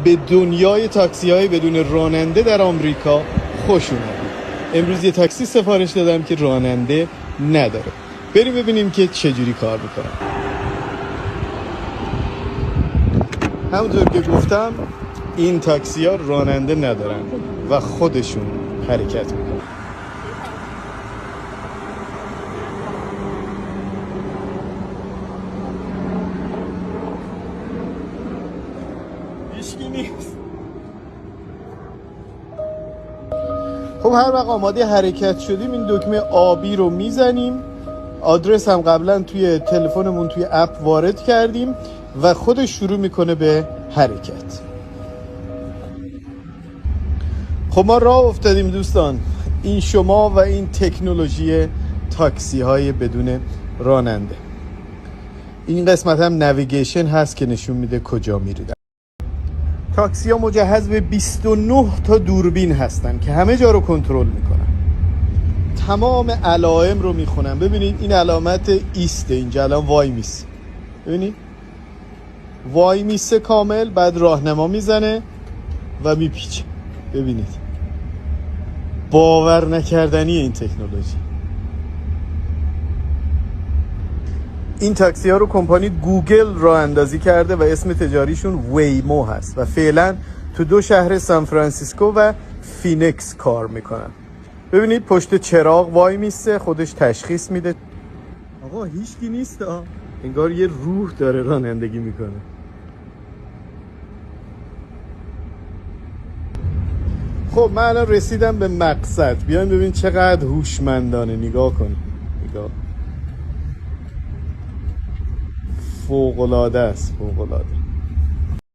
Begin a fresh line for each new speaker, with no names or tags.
به دنیای تاکسی های بدون راننده در آمریکا خوش اومدید. امروز یه تاکسی سفارش دادم که راننده نداره. بریم ببینیم که چجوری کار میکنن. همونطور که گفتم این تاکسی ها راننده ندارن و خودشون حرکت میکنن. هیچکی نیست. خب هر وقت آماده حرکت شدیم این دکمه آبی رو میزنیم. آدرس هم قبلا توی تلفنمون توی اپ وارد کردیم و خودش شروع میکنه به حرکت. خب ما راه افتادیم دوستان. این شما و این تکنولوژی تاکسی های بدون راننده. این قسمت هم نویگیشن هست که نشون میده کجا میرید. تاکسی ها مجهز به 29 تا دوربین هستن که همه جا رو کنترل میکنن. تمام علائم رو میخونن. ببینید این علامت ایسته، اینجا الان وای میسه. ببینید وای میسه کامل، بعد راهنما میزنه و میپیچه. ببینید باور نکردنی این تکنولوژی. این تاکسی ها رو کمپانی گوگل راه اندازی کرده و اسم تجاریشون ویمو هست و فعلا تو 2 شهر سان فرانسیسکو و فینکس کار میکنن. ببینید پشت چراغ وای میسته، خودش تشخیص میده. آقا هیچکی نیست ها، انگار یه روح داره رانندگی میکنه. خب من الان رسیدم به مقصد. بیاین ببین چقدر هوشمندانه. نگاه کن، نگاه. فوق‌العاده است، فوق‌العاده.